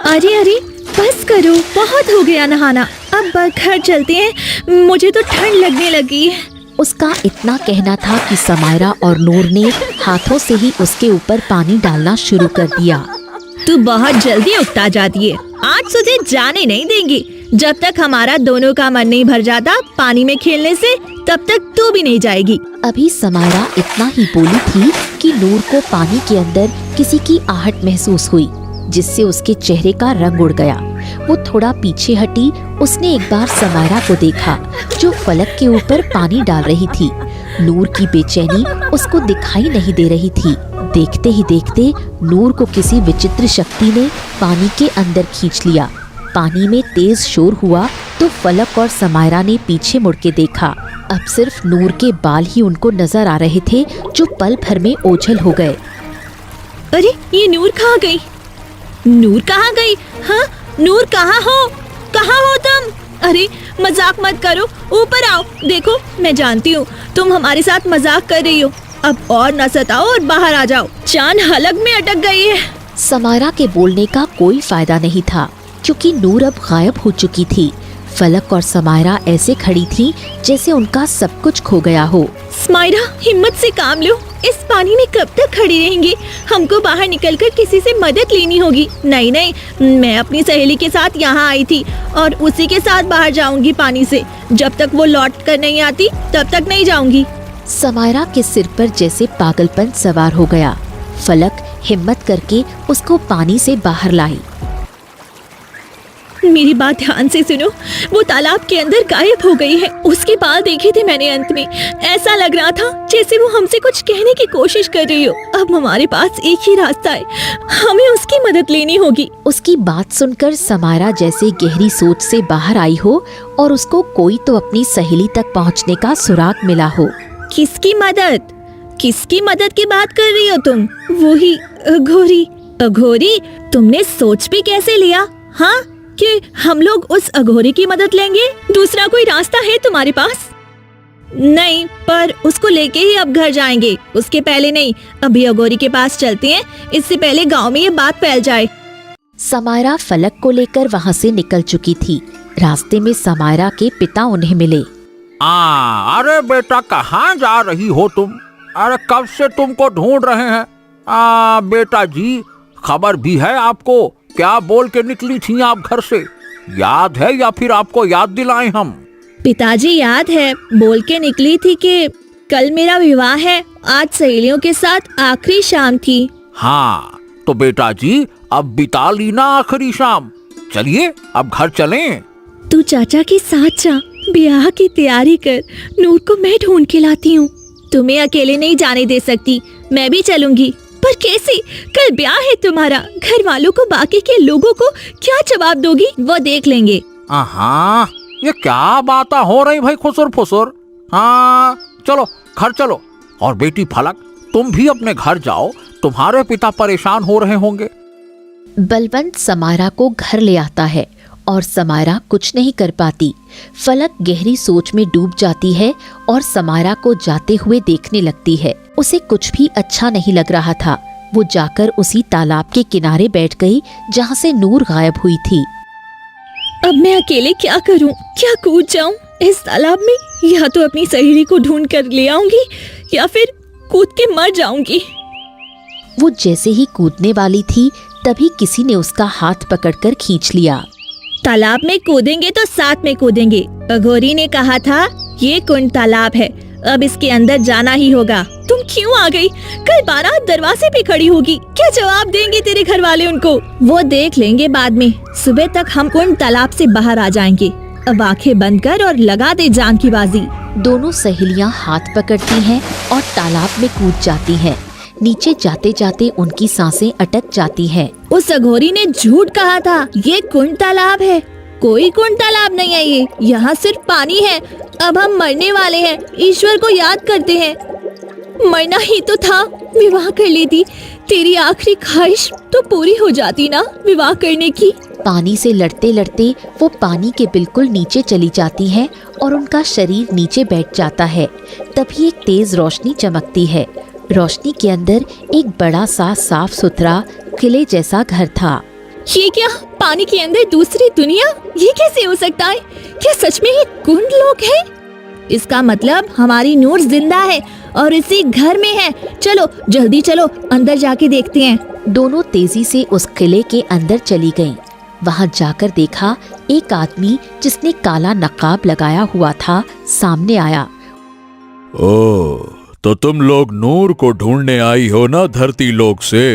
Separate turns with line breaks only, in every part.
अरे अरे बस करो, बहुत हो गया नहाना, अब घर चलते हैं, मुझे तो ठंड लगने लगी है।
उसका इतना कहना था कि समायरा और नूर ने हाथों से ही उसके ऊपर पानी डालना शुरू कर दिया।
तू बहुत जल्दी उकता जाती है, आज तुझे जाने नहीं देंगी। जब तक हमारा दोनों का मन नहीं भर जाता पानी में खेलने से, तब तक तू भी नहीं जाएगी।
अभी समायरा इतना ही बोली थी कि नूर को पानी के अंदर किसी की आहट महसूस हुई, जिससे उसके चेहरे का रंग उड़ गया। वो थोड़ा पीछे हटी। उसने एक बार समायरा को देखा जो फलक के ऊपर पानी डाल रही थी। नूर की बेचैनी उसको दिखाई नहीं दे रही थी। देखते ही देखते नूर को किसी विचित्र शक्ति ने पानी के अंदर खींच लिया। पानी में तेज शोर हुआ तो फलक और समायरा ने पीछे मुड़ के देखा। अब सिर्फ नूर के बाल ही उनको नजर आ रहे थे, जो पल भर में ओझल हो गए।
अरे ये नूर कहाँ गई? नूर कहाँ गई? हाँ नूर कहाँ हो? कहाँ हो तुम? अरे मजाक मत करो, ऊपर आओ। देखो मैं जानती हूँ तुम हमारे साथ मजाक कर रही हो, अब और न सताओ और बाहर आ जाओ, जान हलक में अटक गई है।
समायरा के बोलने का कोई फायदा नहीं था, क्योंकि नूर अब गायब हो चुकी थी। फलक और समायरा ऐसे खड़ी थी जैसे उनका सब कुछ खो गया हो।
समायरा हिम्मत से काम लो, इस पानी में कब तक खड़ी रहेंगी? हमको बाहर निकलकर किसी से मदद लेनी होगी। नहीं नहीं, मैं अपनी सहेली के साथ यहाँ आई थी और उसी के साथ बाहर जाऊंगी पानी से। जब तक वो लौट कर नहीं आती तब तक नहीं जाऊंगी।
समायरा के सिर पर जैसे पागलपन सवार हो गया। फलक हिम्मत करके उसको पानी से बाहर लाई।
मेरी बात ध्यान से सुनो, वो तालाब के अंदर गायब हो गई है। उसके बाल देखे थे मैंने अंत में, ऐसा लग रहा था जैसे वो हमसे कुछ कहने की कोशिश कर रही हो। अब हमारे पास एक ही रास्ता है, हमें उसकी मदद लेनी होगी।
उसकी बात सुनकर समायरा जैसे गहरी सोच से बाहर आई हो और उसको कोई तो अपनी सहेली तक पहुंचने का सुराग मिला हो।
किसकी मदद? किसकी मदद की बात कर रही हो तुम? वो ही अघोरी। अघोरी? तुमने सोच भी कैसे लिया हाँ कि हम लोग उस अघोरी की मदद लेंगे? दूसरा कोई रास्ता है तुम्हारे पास? नहीं, पर उसको लेके ही अब घर जाएंगे, उसके पहले नहीं। अभी अघोरी के पास चलते हैं, इससे पहले गांव में ये बात फैल जाए।
समायरा फलक को लेकर वहाँ से निकल चुकी थी। रास्ते में समायरा के पिता उन्हें मिले।
अरे बेटा कहाँ जा रही हो तुम? अरे कब से तुमको ढूंढ रहे हैं। बेटा जी, खबर भी है आपको? क्या बोल के निकली थी आप घर से? याद है या फिर आपको याद दिलाएं हम?
पिताजी याद है, बोल के निकली थी कि कल मेरा विवाह है, आज सहेलियों के साथ आखिरी शाम थी।
हाँ तो बेटा जी अब बिता ली ना आखिरी शाम। चलिए अब घर चलें।
तू चाचा के साथ जा, ब्याह की तैयारी कर, नूर को मैं ढूंढ के लाती हूँ। तुम्हें अकेले नहीं जाने दे सकती, मैं भी चलूंगी। पर कैसे? कल ब्याह है तुम्हारा, घर वालों को, बाकी के लोगों को क्या जवाब दोगी? वो देख लेंगे।
हाँ ये क्या बातें हो रही भाई खुसुर फुसुर। हाँ चलो घर चलो। और बेटी फलक तुम भी अपने घर जाओ, तुम्हारे पिता परेशान हो रहे होंगे।
बलवंत समायरा को घर ले आता है और समायरा कुछ नहीं कर पाती। फलक गहरी सोच में डूब जाती है और समायरा को जाते हुए देखने लगती है। उसे कुछ भी अच्छा नहीं लग रहा था। वो जाकर उसी तालाब के किनारे बैठ गई जहाँ से नूर गायब हुई थी।
अब मैं अकेले क्या करूं? क्या कूद जाऊं इस तालाब में? या तो अपनी सहेली को ढूंढ कर ले आऊंगी या फिर कूद के मर जाऊंगी।
वो जैसे ही कूदने वाली थी तभी किसी ने उसका हाथ पकड़कर खींच लिया।
तालाब में कूदेंगे तो साथ में कूदेंगे। अघोरी ने कहा था ये कुंड तालाब है, अब इसके अंदर जाना ही होगा। तुम क्यों आ गई? कल बारात दरवाजे पे खड़ी होगी, क्या जवाब देंगे तेरे घर वाले उनको? वो देख लेंगे बाद में। सुबह तक हम कुंड तालाब से बाहर आ जाएंगे। अब आंखें बंद कर और लगा दे जान की बाजी।
दोनों सहेलियां हाथ पकड़ती हैं और तालाब में कूद जाती हैं। नीचे जाते जाते उनकी सांसें अटक जाती हैं।
उस अघोरी ने झूठ कहा था, ये कुंड तालाब है। कोई कुंड तालाब नहीं है ये, यहाँ सिर्फ पानी है। अब हम मरने वाले हैं, ईश्वर को याद करते हैं। मरना ही तो था, विवाह कर लेती। तेरी आखिरी ख्वाहिश तो पूरी हो जाती ना विवाह करने की।
पानी से लड़ते लड़ते वो पानी के बिल्कुल नीचे चली जाती है और उनका शरीर नीचे बैठ जाता है। तभी एक तेज रोशनी चमकती है। रोशनी के अंदर एक बड़ा सा साफ सुथरा किले जैसा घर था।
ये क्या, पानी के अंदर दूसरी दुनिया? ये कैसे हो सकता है? क्या सच में ये कुंड लोग हैं? इसका मतलब हमारी नूर जिंदा है और इसी घर में है। चलो जल्दी चलो, अंदर जाके देखते हैं।
दोनों तेजी से उस किले के अंदर चली गईं। वहां जाकर देखा एक आदमी जिसने काला नकाब लगाया हुआ था सामने आया।
ओह, तो तुम लोग नूर को ढूंढने आई हो ना धरती लोक से?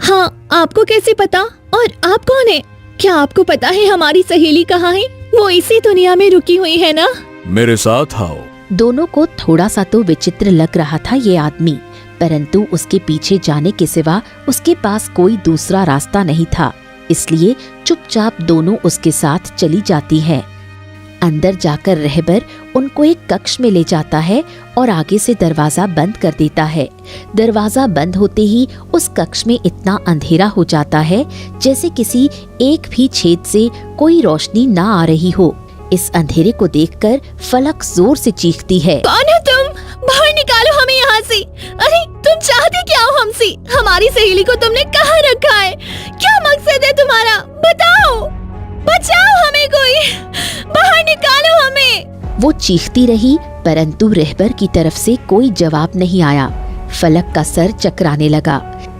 हाँ, आपको कैसे पता? और आप कौन है? क्या आपको पता है हमारी सहेली कहाँ है? वो इसी दुनिया में रुकी हुई है ना?
मेरे साथ आओ।
दोनों को थोड़ा सा तो विचित्र लग रहा था ये आदमी, परंतु उसके पीछे जाने के सिवा उसके पास कोई दूसरा रास्ता नहीं था, इसलिए चुपचाप दोनों उसके साथ चली जाती है। अंदर जाकर रहबर उनको एक कक्ष में ले जाता है और आगे से दरवाजा बंद कर देता है। दरवाजा बंद होते ही उस कक्ष में इतना अंधेरा हो जाता है जैसे किसी एक भी छेद से कोई रोशनी ना आ रही हो। इस अंधेरे को देखकर फलक जोर से चीखती है।
कौन हो तुम? बाहर निकालो हमें यहाँ से। अरे तुम चाहते क्या हो हमसे? हमारी सहेली को तुमने कहाँ रखा है? क्या मकसद है तुम्हारा? बताओ, बचाओ हमें कोई, बाहर निकालो हमें।
वो चीखती रही परंतु रहबर की तरफ से कोई जवाब नहीं आया। फलक का सर चकराने लगा।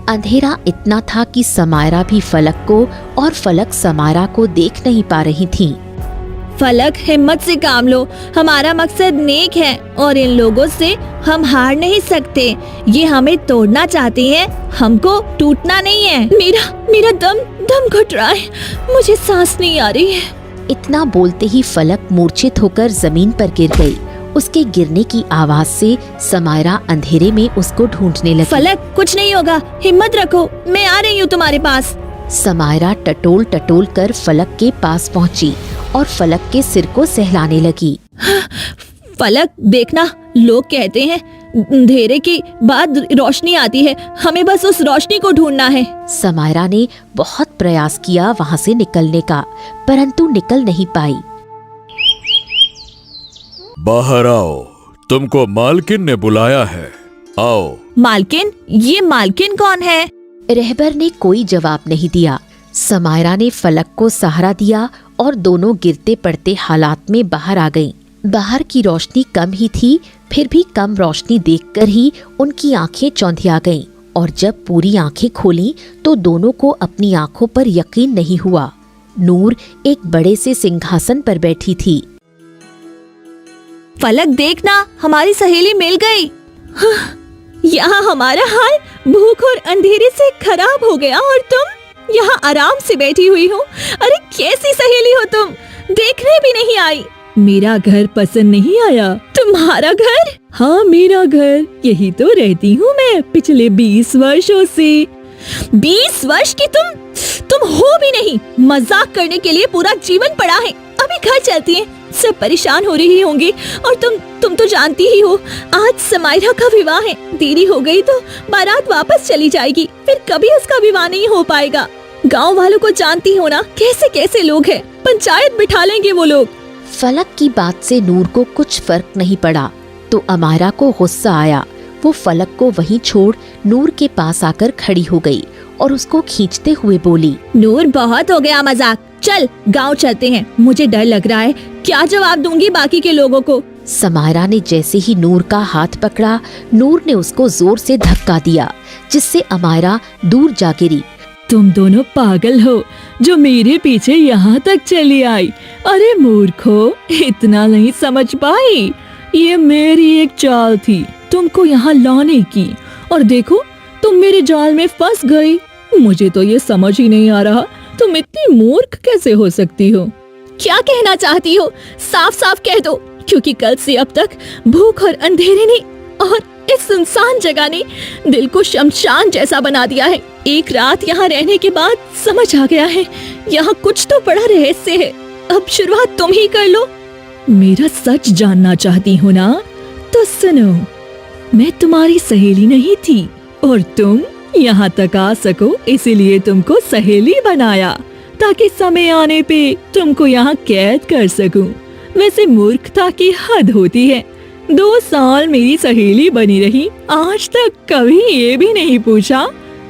अंधेरा इतना था कि समायरा भी फलक को और फलक समायरा को देख नहीं पा रही थी।
फलक, हिम्मत से काम लो, हमारा मकसद नेक है और इन लोगों से हम हार नहीं सकते। ये हमें तोड़ना चाहते हैं, हमको टूटना नहीं है। मेरा दम घुट रहा है, मुझे सांस नहीं आ रही है।
इतना बोलते ही फलक मूर्छित होकर जमीन पर गिर गई। उसके गिरने की आवाज से समायरा अंधेरे में उसको ढूंढने लगी।
फलक, कुछ नहीं होगा, हिम्मत रखो, मैं आ रही हूँ तुम्हारे पास।
समायरा टटोल टटोल कर फलक के पास पहुंची और फलक के सिर को सहलाने लगी।
फलक, देखना, लोग कहते हैं अंधेरे के बाद रोशनी आती है, हमें बस उस रोशनी को ढूंढना है।
समायरा ने बहुत प्रयास किया वहां से निकलने का, परंतु निकल नहीं पाई।
बाहर आओ, तुमको मालकिन ने बुलाया है, आओ।
मालकिन? ये मालकिन कौन है?
रहबर ने कोई जवाब नहीं दिया। समायरा ने फलक को सहारा दिया और दोनों गिरते पड़ते हालात में बाहर आ गईं। बाहर की रोशनी कम ही थी, फिर भी कम रोशनी देखकर ही उनकी आंखें चौंधिया गईं और जब पूरी आंखें खोलीं तो दोनों को अपनी आंखों पर यकीन नहीं हुआ। नूर एक बड़े से सिंहासन पर बैठी थी।
फलक, देखना, हमारी सहेली मिल गई। यहाँ हमारा हाल भूख और अंधेरे से खराब हो गया और तुम यहाँ आराम से बैठी हुई हो। अरे कैसी सहेली हो तुम, देखने भी नहीं आई। मेरा घर पसंद नहीं आया? तुम्हारा घर? हाँ, मेरा घर, यही तो रहती हूँ मैं पिछले 20 वर्षों से। 20 वर्ष की तुम हो भी नहीं। मजाक करने के लिए पूरा जीवन पड़ा है। अभी घर चलती हैं, सब परेशान हो रही होंगी और तुम तो जानती ही हो, आज समायरा का विवाह है। देरी हो गई तो बारात वापस चली जाएगी, फिर कभी उसका विवाह नहीं हो पाएगा। गांव वालों को जानती हो ना, कैसे कैसे लोग हैं, पंचायत बिठा लेंगे वो लोग।
फलक की बात से नूर को कुछ फर्क नहीं पड़ा तो अमायरा को गुस्सा आया। वो फलक को वहीं छोड़ नूर के पास आकर खड़ी हो गई और उसको खींचते हुए बोली,
नूर, बहुत हो गया मजाक, चल गांव चलते हैं। मुझे डर लग रहा है, क्या जवाब दूंगी बाकी के लोगों को।
समायरा ने जैसे ही नूर का हाथ पकड़ा, नूर ने उसको जोर से धक्का दिया जिससे अमायरा दूर जा गिरी।
तुम दोनों पागल हो जो मेरे पीछे यहाँ तक चली आई। अरे मूर्खो, इतना नहीं समझ पाई? ये मेरी एक चाल थी तुमको यहाँ लाने की, और देखो तुम मेरे जाल में फंस गई। मुझे तो ये समझ ही नहीं आ रहा, तुम इतनी मूर्ख कैसे हो सकती हो? क्या कहना चाहती हो? साफ साफ कह दो, क्योंकि कल से अब तक भूख और अंधेरे ने और इस सुनसान जगह ने दिल को शमशान जैसा बना दिया है। एक रात यहाँ रहने के बाद समझ आ गया है, यहाँ कुछ तो बड़ा रहस्य है। अब शुरुआत तुम ही कर लो। मेरा सच जानना चाहती हो ना? तो सुनो, मैं तुम्हारी सहेली नहीं थी और तुम यहाँ तक आ सको इसीलिए तुमको सहेली बनाया, ताकि समय आने पे तुमको यहाँ कैद कर सकूं। वैसे मूर्खता की हद होती है। 2 साल मेरी सहेली बनी रही, आज तक कभी ये भी नहीं पूछा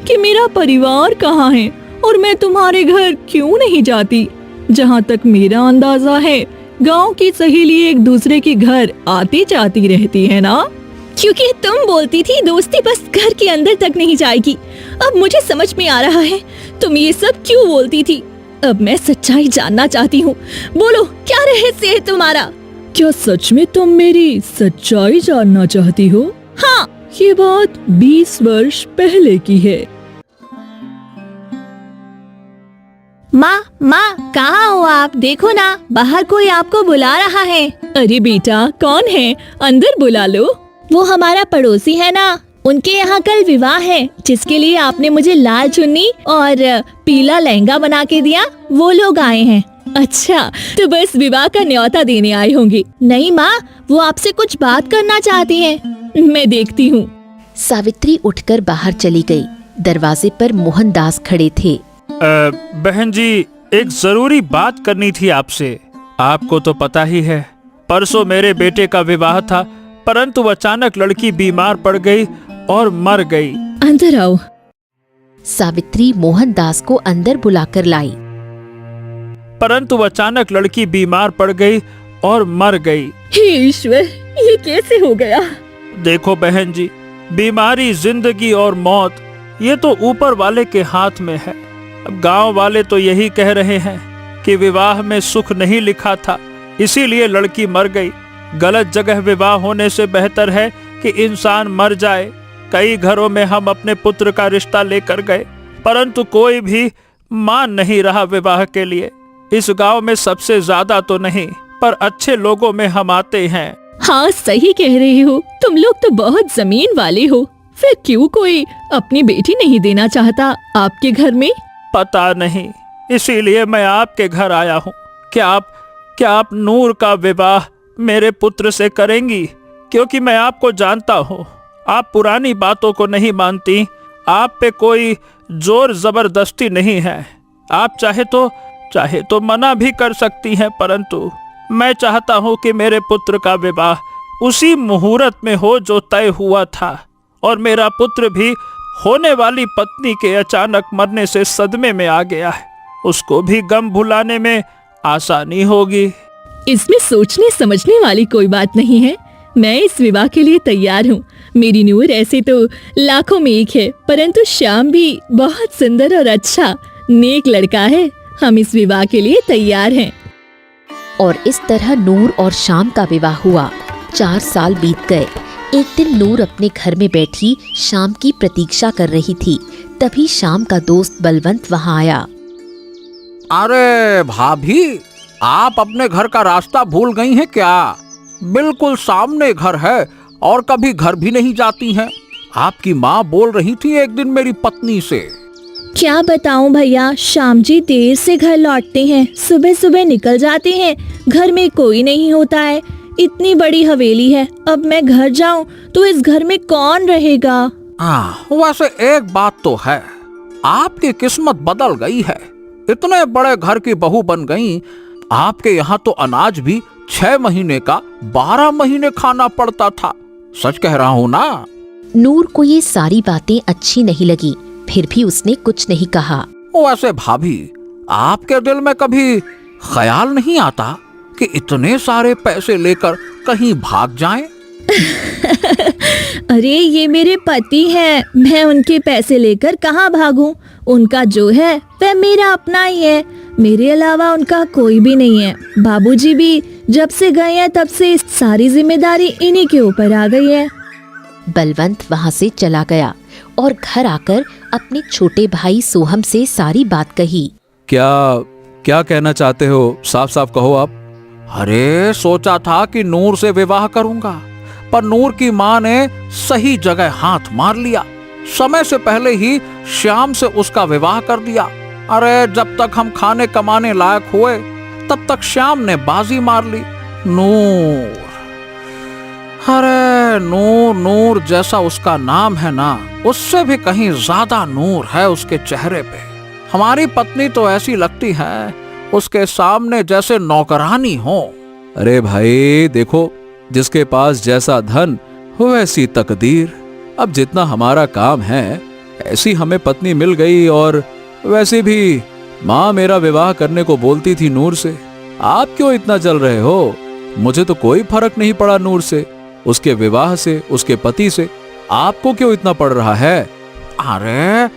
कि मेरा परिवार कहाँ है और मैं तुम्हारे घर क्यों नहीं जाती? जहाँ तक मेरा अंदाजा है, गांव की सहेली एक दूसरे के घर आती जाती रहती है ना? क्योंकि तुम बोलती थी दोस्ती बस घर के अंदर तक नहीं जाएगी। अब मुझे समझ में आ रहा है तुम ये सब क्यों बोलती थी। अब मैं सच्चाई जानना चाहती हूँ। बोलो, क्या रहस्य है तुम्हारा? क्या सच में तुम मेरी सच्चाई जानना चाहती हो? हाँ। ये बात 20 वर्ष पहले की है। माँ, कहाँ हो आप? देखो ना, बाहर कोई आपको बुला रहा है। अरे बेटा, कौन है? अंदर बुला लो। वो हमारा पड़ोसी है ना, उनके यहाँ कल विवाह है, जिसके लिए आपने मुझे लाल चुन्नी और पीला लहंगा बना के दिया। वो लोग आए हैं। अच्छा, तो बस विवाह का न्योता देने आए होंगे। नहीं माँ, वो आपसे कुछ बात करना चाहती हैं। मैं देखती हूँ।
सावित्री उठकर बाहर चली गई। दरवाजे पर मोहनदास खड़े थे।
बहन जी, एक जरूरी बात करनी थी आपसे। आपको तो पता ही है, परसों मेरे बेटे का विवाह था, परंतु अचानक लड़की बीमार पड़ गई और मर गई।
अंदर आओ।
सावित्री मोहनदास को अंदर बुलाकर लाई।
परंतु अचानक लड़की बीमार पड़ गई और मर गई।
हे ईश्वर, ये कैसे हो गया?
देखो बहन जी, बीमारी, जिंदगी और मौत, ये तो ऊपर वाले के हाथ में है। अब गांव वाले तो यही कह रहे हैं कि विवाह में सुख नहीं लिखा था, इसीलिए लड़की मर गई। गलत जगह विवाह होने से बेहतर है कि इंसान मर जाए। कई घरों में हम अपने पुत्र का रिश्ता लेकर गए, परंतु कोई भी मान नहीं रहा विवाह के लिए। इस गांव में सबसे ज्यादा तो नहीं, पर अच्छे लोगों में हम आते हैं।
हाँ, सही कह रहे हो। तुम लोग तो बहुत जमीन वाले हो। फिर क्यों कोई अपनी बेटी नहीं देना चाहता आपके घर में?
पता नहीं, इसीलिए मैं आपके घर आया हूँ। क्या आप नूर का विवाह मेरे पुत्र से करेंगी? क्योंकि मैं आपको जानता हूँ, आप पुरानी बातों को नहीं मानती। आप पे कोई जोर जबरदस्ती नहीं है। आप चाहे तो मना भी कर सकती हैं, परंतु मैं चाहता हूँ कि मेरे पुत्र का विवाह उसी मुहूर्त में हो जो तय हुआ था, और मेरा पुत्र भी होने वाली पत्नी के अचानक मरने से सदमे में आ गया है। उसको भी गम भुलाने में आसानी होगी।
इसमें सोचने समझने वाली कोई बात नहीं है। मैं इस विवाह के लिए तैयार हूँ। मेरी नूर ऐसे तो लाखों में एक है, परंतु श्याम भी बहुत सुंदर और अच्छा नेक लड़का है। हम इस विवाह के लिए तैयार हैं।
और इस तरह नूर और श्याम का विवाह हुआ। 4 साल बीत गए। एक दिन नूर अपने घर में बैठी श्याम की प्रतीक्षा कर रही थी। तभी श्याम का दोस्त बलवंत वहाँ आया।
अरे भाभी, आप अपने घर का रास्ता भूल गई हैं क्या? बिल्कुल सामने घर है और कभी घर भी नहीं जाती हैं। आपकी माँ बोल रही थी एक दिन मेरी पत्नी से।
क्या बताऊं भैया, श्याम जी देर से घर लौटते हैं, सुबह सुबह निकल जाते हैं, घर में कोई नहीं होता है। इतनी बड़ी हवेली है, अब मैं घर जाऊं तो इस घर में कौन रहेगा?
वैसे एक बात तो है, आपकी किस्मत बदल गई है। इतने बड़े घर की बहू बन गई। आपके यहाँ तो अनाज भी 6 महीने का 12 महीने खाना पड़ता था। सच कह रहा हूँ ना?
नूर को ये सारी बातें अच्छी नहीं लगी, फिर भी उसने कुछ नहीं कहा।
वैसे भाभी, आपके दिल में कभी ख्याल नहीं आता कि इतने सारे पैसे लेकर कहीं भाग जाएं?
अरे ये मेरे पति हैं, मैं उनके पैसे लेकर कहाँ भागूं? उनका जो है वह मेरा अपना ही है, मेरे अलावा उनका कोई भी नहीं है। बाबूजी भी जब से गए हैं तब से सारी जिम्मेदारी इन्हीं के ऊपर आ गई है।
बलवंत वहाँ से चला गया और घर आकर अपने छोटे भाई सोहम से सारी बात कही।
क्या कहना चाहते हो? साफ साफ कहो आप।
अरे सोचा था कि नूर से विवाह करूंगा, पर नूर की माँ ने सही जगह हाथ मार लिया। समय से पहले ही श्याम से उसका विवाह कर दिया। अरे जब तक हम खाने कमाने लायक हुए तब तक श्याम ने बाजी मार ली। नूर, अरे नूर जैसा उसका नाम है ना, उससे भी कहीं ज्यादा नूर है उसके चेहरे पे। हमारी पत्नी तो ऐसी लगती है उसके सामने जैसे नौकरानी हो।
अरे भाई देखो, जिसके पास जैसा धन वैसी तकदीर। अब जितना हमारा काम है, ऐसी हमें पत्नी मिल गई और वैसे भी माँ मेरा विवाह करने को बोलती थी नूर से। आप क्यों इतना जल रहे हो? मुझे तो कोई फर्क नहीं पड़ा नूर से, उसके विवाह से, उसके पति से। आपको क्यों इतना पड़ रहा है?
अरे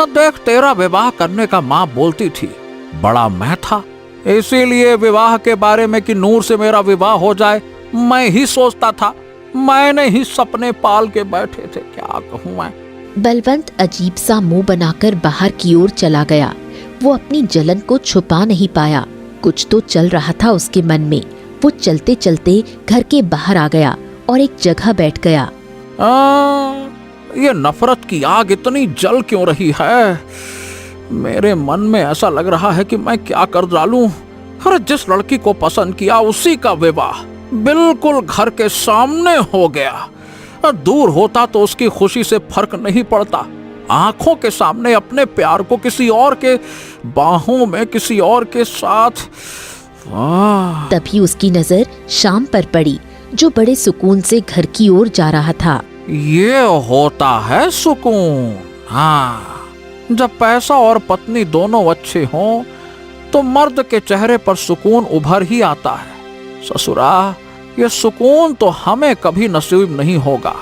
देख, तेरा विवाह करने का माँ बोलती थी, बड़ा मैं था, इसीलिए विवाह के बारे में कि नूर से मेरा विवाह हो जाए मैं ही सोचता था। मैंने ही सपने पाल के बैठे थे, क्या कहूँ मैं।
बलवंत अजीब सा मुंह बनाकर बाहर की ओर चला गया। वो अपनी जलन को छुपा नहीं पाया। कुछ तो चल रहा था उसके मन में। वो चलते चलते घर के बाहर आ गया और एक जगह बैठ गया।
ये नफरत की आग इतनी जल क्यों रही है? मेरे मन में ऐसा लग रहा है कि मैं क्या कर डालूं। अरे जिस लड़की को पसंद किया उसी का विवाह बिल्कुल घर के सामने हो गया। दूर होता तो उसकी खुशी से फर्क नहीं पड़ता, आंखों के सामने अपने प्यार को किसी और के बाहों में किसी और के साथ।
तभी उसकी नजर शाम पर पड़ी, जो बड़े सुकून से घर की ओर जा रहा था।
ये होता है सुकून। हाँ, जब पैसा और पत्नी दोनों अच्छे हों तो मर्द के चेहरे पर सुकून उभर ही आता है। ससुरा, ये सुकून तो हमें कभी नसीब नहीं होगा।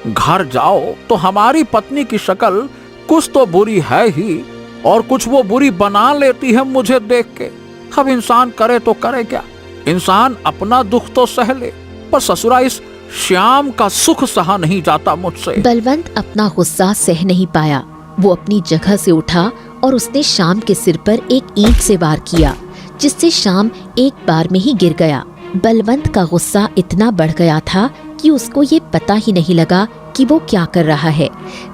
घर जाओ तो हमारी पत्नी की शक्ल कुछ तो बुरी है ही, और कुछ वो बुरी बना लेती है मुझे देख के। अब इंसान करे तो करे क्या? इंसान अपना दुख तो सह ले, पर ससुरा इस श्याम का सुख सहा नहीं जाता मुझसे।
बलवंत अपना गुस्सा सह नहीं पाया। वो अपनी जगह से उठा और उसने शाम के सिर पर एक ईंट से वार किया, जिससे शाम एक बार में ही गिर गया। बलवंत का गुस्सा इतना बढ़ गया था कि उसको ये पता ही नहीं लगा कि वो क्या कर रहा है।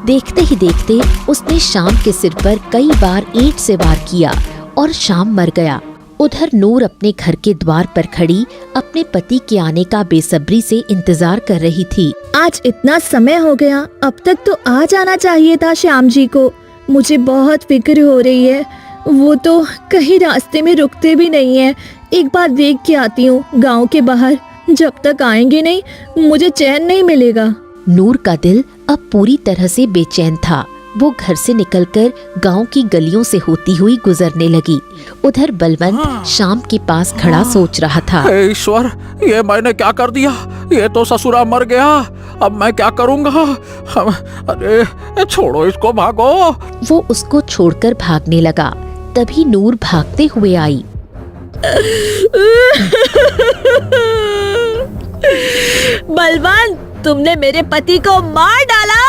देखते ही देखते उसने शाम के सिर पर कई बार ईंट से वार किया और शाम मर गया। उधर नूर अपने घर के द्वार पर खड़ी अपने पति के आने का बेसब्री से इंतजार कर रही थी।
आज इतना समय हो गया, अब तक तो आ जाना चाहिए था श्याम जी को। मुझे बहुत फिक्र हो रही है। वो तो कहीं रास्ते में रुकते भी नहीं है। एक बार देख के आती हूँ गांव के बाहर। जब तक आएंगे नहीं मुझे चैन नहीं मिलेगा।
नूर का दिल अब पूरी तरह से बेचैन था। वो घर से निकलकर गांव की गलियों से होती हुई गुजरने लगी। उधर बलवंत शाम के पास खड़ा सोच रहा था।
हे ईश्वर, ये मैंने क्या कर दिया? ये तो ससुरा मर गया, अब मैं क्या करूँगा? अरे छोड़ो इसको, भागो।
वो उसको छोड़कर भागने लगा। तभी नूर भागते हुए आई।
बलवंत, तुमने मेरे पति को मार डाला।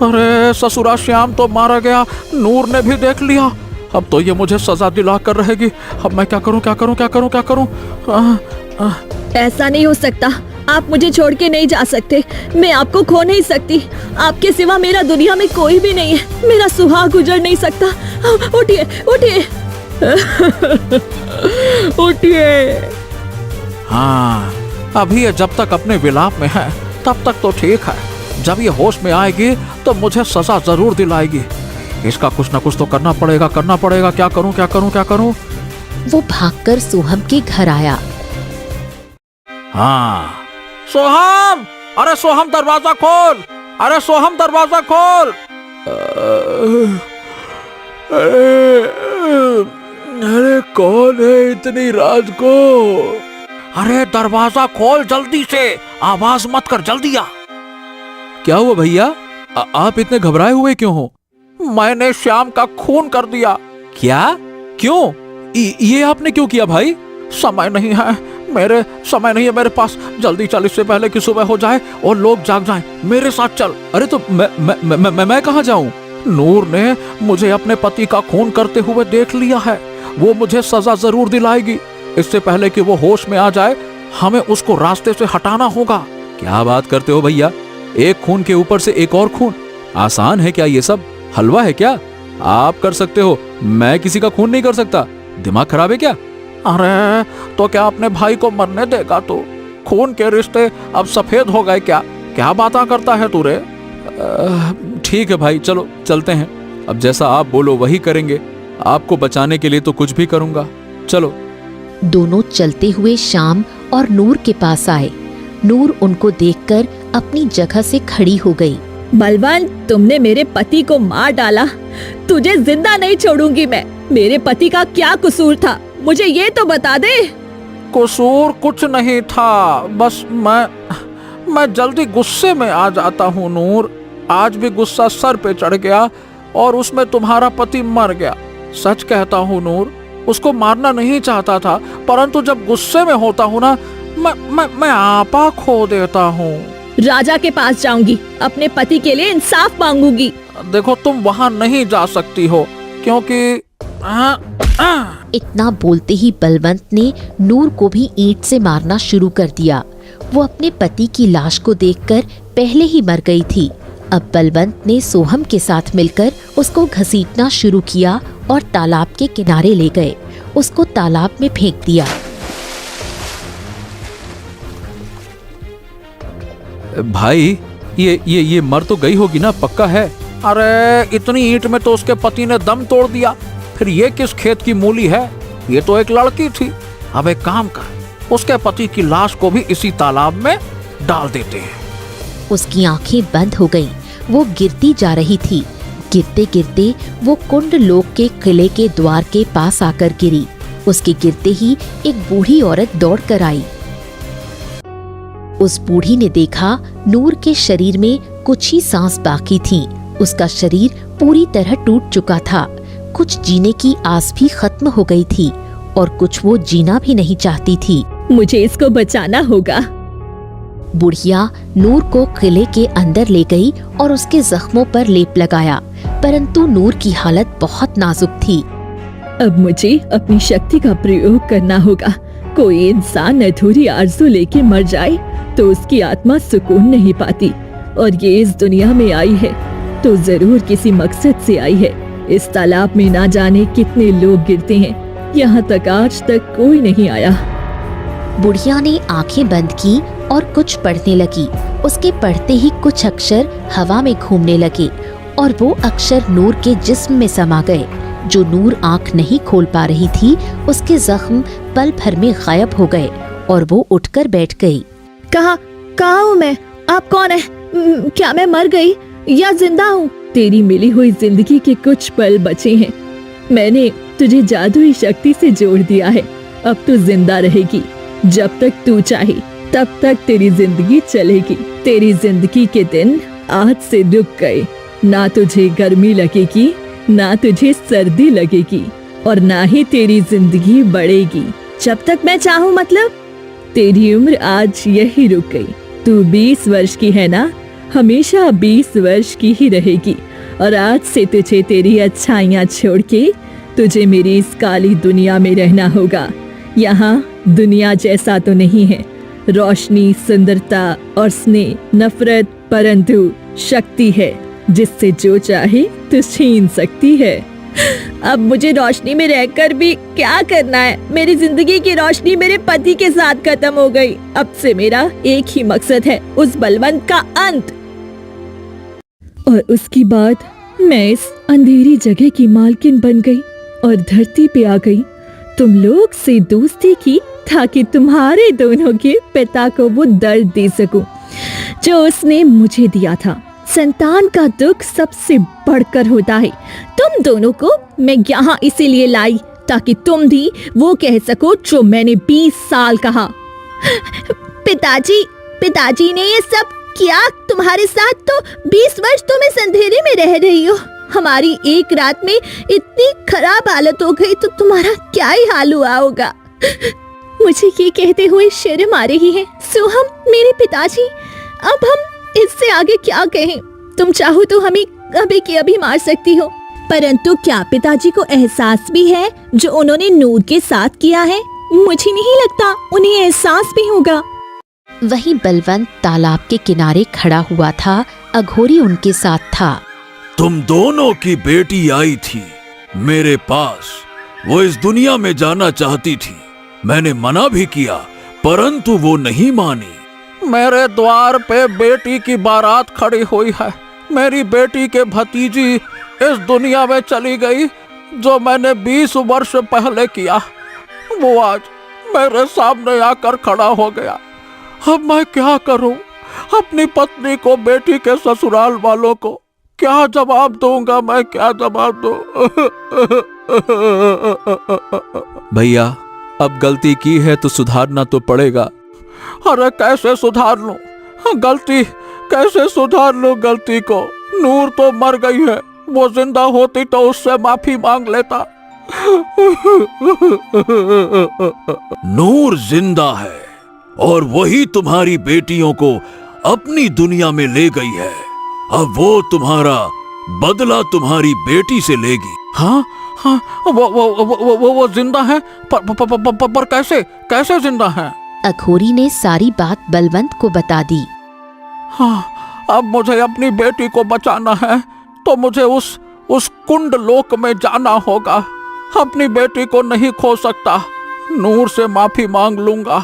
अरे ससुरा श्याम तो मारा गया, नूर ने भी देख लिया। अब तो ये मुझे सजा दिला कर रहेगी। अब मैं क्या करूं, क्या करूं, क्या करूं, क्या करूं?
ऐसा नहीं हो सकता। आप मुझे छोड़ के नहीं जा सकते। मैं आपको खो नहीं सकती। आपके सिवा मेरा दुनिया में कोई भी नहीं है। मेरा सुहाग गुजर नहीं सकता। उठिए, उठिए। उठिए।
हाँ, अभी ये जब तक अपने विलाप में है तब तक तो ठीक है। जब ये होश में आएगी तो मुझे सजा जरूर दिलाएगी। इसका कुछ ना कुछ तो करना पड़ेगा, करना पड़ेगा। क्या करूं, क्या करूं, क्या करूं?
वो भागकर सोहम के घर आया।
हाँ, सोहम! अरे सोहम, दरवाजा खोल! अरे सोहम, दरवाजा खोल!
अरे कौन है इतनी रात को?
अरे दरवाजा खोल जल्दी से, आवाज मत कर, जल्दी आ।
क्या हुआ भैया? आप इतने घबराए हुए क्यों हो?
मैंने श्याम का खून कर दिया।
क्या? क्यों? ये आपने क्यों किया भाई?
समय नहीं है मेरे पास। जल्दी चल, इससे पहले कि सुबह हो जाए और लोग जाग जाएं। मेरे साथ चल।
अरे तो मैं कहाँ जाऊं?
नूर ने मुझे अपने पति का खून करते हुए देख लिया है। वो मुझे सजा जरूर दिलाएगी। इससे पहले कि वो होश में आ जाए हमें उसको रास्ते से हटाना होगा।
क्या बात करते हो भैया? एक खून के ऊपर से एक और खून? आसान है क्या ये सब? हलवा है क्या? आप कर सकते हो, मैं किसी का खून नहीं कर सकता। दिमाग खराब है क्या?
अरे तो क्या अपने भाई को मरने देगा तू? खून के रिश्ते अब सफेद हो गए क्या? क्या बातें करता है तू रे?
ठीक है भाई, चलो चलते हैं। अब जैसा आप बोलो वही करेंगे। आपको बचाने के लिए तो कुछ भी करूंगा। चलो।
दोनों चलते हुए शाम और नूर के पास आए। नूर उनको देखकर अपनी जगह से खड़ी हो गई।
बलवंत, तुमने मेरे पति को मार डाला। तुझे जिंदा नहीं छोड़ूंगी मैं। मेरे पति का क्या कसूर था, मुझे ये तो बता दे।
कसूर कुछ नहीं था, बस मैं जल्दी गुस्से में आ जाता हूँ नूर। आज भी गुस्सा सर पे चढ़ गया और उसमें तुम्हारा पति मर गया। सच कहता हूँ नूर, उसको मारना नहीं चाहता था, परंतु जब गुस्से में होता हूँ ना, मैं आपा खो देता हूँ।
राजा के पास जाऊंगी, अपने पति के लिए इंसाफ मांगूंगी।
देखो तुम वहाँ नहीं जा सकती हो, क्योंकि
इतना बोलते ही बलवंत ने नूर को भी ईंट से मारना शुरू कर दिया। वो अपने पति की लाश को देखकर पहले ही मर गई थी। अब बलवंत ने सोहम के साथ मिलकर उसको घसीटना शुरू किया और तालाब के किनारे ले गए। उसको तालाब में फेंक दिया।
भाई ये मर तो गई होगी ना, पक्का है?
अरे इतनी ईंट में तो उसके पति ने दम तोड़ दिया, फिर ये किस खेत की मूली है? ये तो एक लड़की थी। अब एक काम कर, उसके पति की लाश को भी इसी तालाब में डाल देते हैं।
उसकी आंखें बंद हो गईं। वो गिरती जा रही थी। गिरते गिरते वो कुंड लोक के किले के द्वार के पास आकर गिरी। उसके गिरते ही एक बूढ़ी औरत दौड़ कर आई। उस बूढ़ी ने देखा नूर के शरीर में कुछ ही सांस बाकी थी। उसका शरीर पूरी तरह टूट चुका था। कुछ जीने की आस भी खत्म हो गई थी और कुछ वो जीना भी नहीं चाहती थी।
मुझे इसको बचाना होगा।
बुढ़िया नूर को किले के अंदर ले गई और उसके जख्मों पर लेप लगाया, परंतु नूर की हालत बहुत नाजुक थी।
अब मुझे अपनी शक्ति का प्रयोग करना होगा। कोई इंसान अधूरी आरज़ू लेके मर जाए तो उसकी आत्मा सुकून नहीं पाती, और ये इस दुनिया में आई है तो जरूर किसी मकसद से आई है। इस तालाब में ना जाने कितने लोग गिरते हैं, यहाँ तक आज तक कोई नहीं आया।
बुढ़िया ने आंखें बंद की और कुछ पढ़ने लगी। उसके पढ़ते ही कुछ अक्षर हवा में घूमने लगे और वो अक्षर नूर के जिस्म में समा गए। जो नूर आंख नहीं खोल पा रही थी, उसके जख्म पल भर में गायब हो गए और वो उठकर बैठ गई।
कहाँ हूँ मैं? आप कौन है? क्या मैं मर गई या जिंदा हूँ? तेरी मिली हुई जिंदगी के कुछ पल बचे हैं। मैंने तुझे जादुई शक्ति से जोड़ दिया है। अब तू जिंदा रहेगी। जब तक तू चाहे तब तक तेरी जिंदगी चलेगी। तेरी जिंदगी के दिन आज से रुक गए। ना तुझे गर्मी लगेगी, ना तुझे सर्दी लगेगी, और ना ही तेरी जिंदगी बढ़ेगी। जब तक मैं चाहूँ, मतलब तेरी उम्र आज यही रुक गई। तू 20 वर्ष की है ना, हमेशा 20 वर्ष की ही रहेगी। और आज से तुझे तेरी अच्छाइयाँ छोड़ के तुझे मेरी इस काली दुनिया में रहना होगा। यहाँ दुनिया जैसा तो नहीं है, रोशनी, सुंदरता और स्नेह, नफरत, परंतु शक्ति है जिससे जो चाहे तो छीन सकती है। अब मुझे रोशनी में रहकर भी क्या करना है? मेरी जिंदगी की रोशनी मेरे पति के साथ खत्म हो गई। अब से मेरा एक ही मकसद है, उस बलवंत का अंत। और उसके बाद मैं इस अंधेरी जगह की मालकिन बन गई और धरती पे आ गई। तुम लोग से दोस्ती की ताकि तुम्हारे दोनों के पिता को वो दर्द दे सकूं जो उसने मुझे दिया था। संतान का दुख सबसे बढ़कर होता है। तुम दोनों को मैं यहाँ इसीलिए लाई ताकि तुम भी वो कह सको जो मैंने 20 साल कहा। पिताजी ने ये सब किया तुम्हारे साथ, तो 20 वर्ष तुम इस अंधेरे में रह रही हो। हमारी एक रात में इतनी खराब हालत हो गई तो तुम्हारा क्या ही हाल हुआ होगा। मुझे ये कहते हुए शर्म आ रही है। सोहम, मेरे पिताजी, अब हम इससे आगे क्या कहें? तुम चाहो तो हमें अभी की अभी मार सकती हो, परंतु क्या पिताजी को एहसास भी है जो उन्होंने नूर के साथ किया है? मुझे नहीं लगता उन्हें एहसास भी होगा।
वहीं बलवंत तालाब के किनारे खड़ा हुआ था। अघोरी उनके साथ था।
तुम दोनों की बेटी आई थी मेरे पास। वो इस दुनिया में जाना चाहती थी। मैंने मना भी किया, परंतु वो नहीं मानी।
मेरे द्वार पे बेटी की बारात खड़ी हुई है। मेरी बेटी के भतीजी इस दुनिया में चली गई। जो मैंने 20 वर्ष पहले किया, वो आज मेरे सामने आकर खड़ा हो गया। अब मैं क्या करूं? अपनी पत्नी को, बेटी के ससुराल वालों को क्या जवाब दूंगा मैं, क्या जवाब दूं?
भैया अब गलती की है तो सुधारना तो पड़ेगा।
अरे कैसे सुधार लूं गलती, कैसे सुधार लूं गलती को? नूर तो मर गई है, वो जिंदा होती तो उससे माफी मांग लेता।
नूर जिंदा है और वही तुम्हारी बेटियों को अपनी दुनिया में ले गई है। अब वो तुम्हारा बदला तुम्हारी बेटी से लेगी।
हाँ हाँ, वो जिंदा है, पर कैसे, कैसे जिंदा है?
अघोरी ने सारी बात बलवंत को बता दी।
हाँ, अब मुझे अपनी बेटी को बचाना है तो मुझे उस कुंड लोक में जाना होगा। अपनी बेटी को नहीं खो सकता। नूर से माफी मांग लूंगा,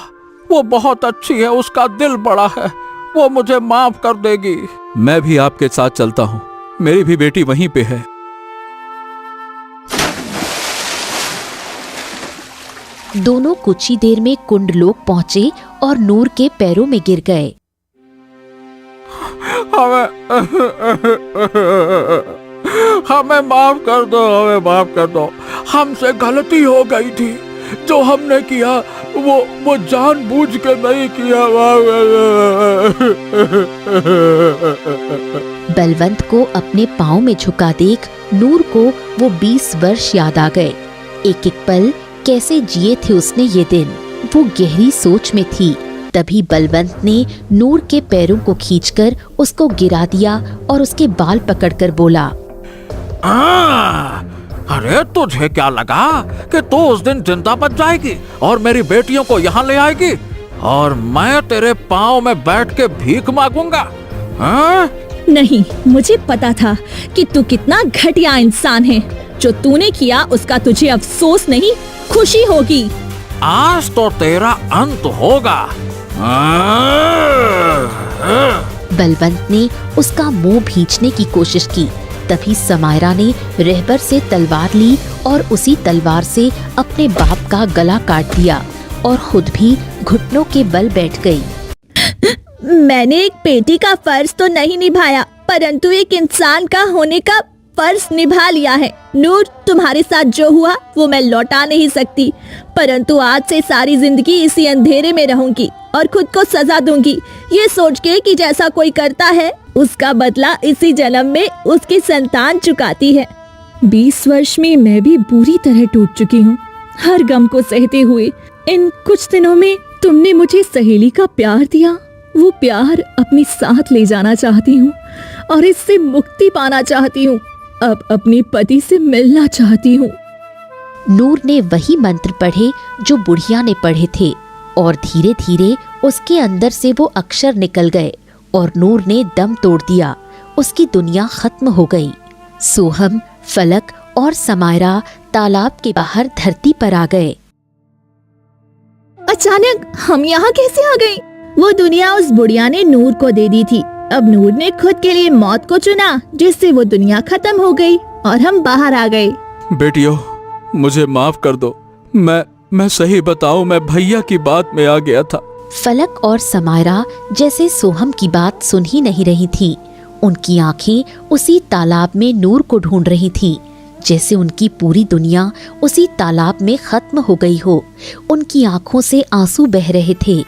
वो बहुत अच्छी है, उसका दिल बड़ा है, वो मुझे माफ कर देगी।
मैं भी आपके साथ चलता हूँ, मेरी भी बेटी वहीं पे है।
दोनों कुछ ही देर में कुंडलोक पहुंचे और नूर के पैरों में गिर गए।
हमें माफ कर दो, हमें माफ कर दो। हमसे गलती हो गई थी, जो हमने किया वो जानबूझ के नहीं किया।
बलवंत को अपने पाँव में झुका देख नूर को वो 20 वर्ष याद आ गए। एक एक पल कैसे जिए थे उसने ये दिन। वो गहरी सोच में थी। तभी बलवंत ने नूर के पैरों को खींचकर उसको गिरा दिया और उसके बाल पकड़कर बोला,
अरे तुझे क्या लगा कि तू उस दिन जिंदा बच जाएगी और मेरी बेटियों को यहाँ ले आएगी और मैं तेरे पाँव में बैठ के भीख मांगूंगा?
नहीं, मुझे पता था कि तू कितना घटिया इंसान है। जो तूने किया उसका तुझे अफसोस नहीं, खुशी होगी।
आज तो तेरा अंत होगा।
बलवंत ने उसका मुंह भींचने की कोशिश की। तभी समायरा ने रहबर से तलवार ली और उसी तलवार से अपने बाप का गला काट दिया और खुद भी घुटनों के बल बैठ गई।
मैंने एक बेटी का फर्ज तो नहीं निभाया, परंतु एक इंसान का होने का फर्ज निभा लिया है। नूर, तुम्हारे साथ जो हुआ वो मैं लौटा नहीं सकती, परंतु आज से सारी जिंदगी इसी अंधेरे में रहूंगी और खुद को सजा दूंगी, ये सोच के कि जैसा कोई करता है उसका बदला इसी जन्म में उसकी संतान चुकाती है। 20 वर्ष में मैं भी बुरी तरह टूट चुकी हूँ, हर गम को सहते हुए। इन कुछ दिनों में तुमने मुझे सहेली का प्यार दिया, वो प्यार अपने साथ ले जाना चाहती हूँ और इससे मुक्ति पाना चाहती हूँ। अब अपने पति से मिलना चाहती हूँ।
नूर ने वही मंत्र पढ़े जो बुढ़िया ने पढ़े थे और धीरे धीरे उसके अंदर से वो अक्षर निकल गए और नूर ने दम तोड़ दिया। उसकी दुनिया खत्म हो गई। सोहम, फलक और समायरा तालाब के बाहर धरती पर आ गए।
अचानक हम यहाँ कैसे आ गए? वो दुनिया उस बुढ़िया ने नूर को दे दी थी। अब नूर ने खुद के लिए मौत को चुना, जिससे वो दुनिया खत्म हो गई और हम बाहर आ गए।
बेटियों, मुझे माफ कर दो। मैं सही बताऊं, मैं भैया की बात में आ गया था।
फलक और समायरा जैसे सोहम की बात सुन ही नहीं रही थी। उनकी आंखें उसी तालाब में नूर को ढूंढ रही थी, जैसे उनकी पूरी दुनिया उसी तालाब में खत्म हो गई हो। उनकी आंखों से आंसू बह रहे थे।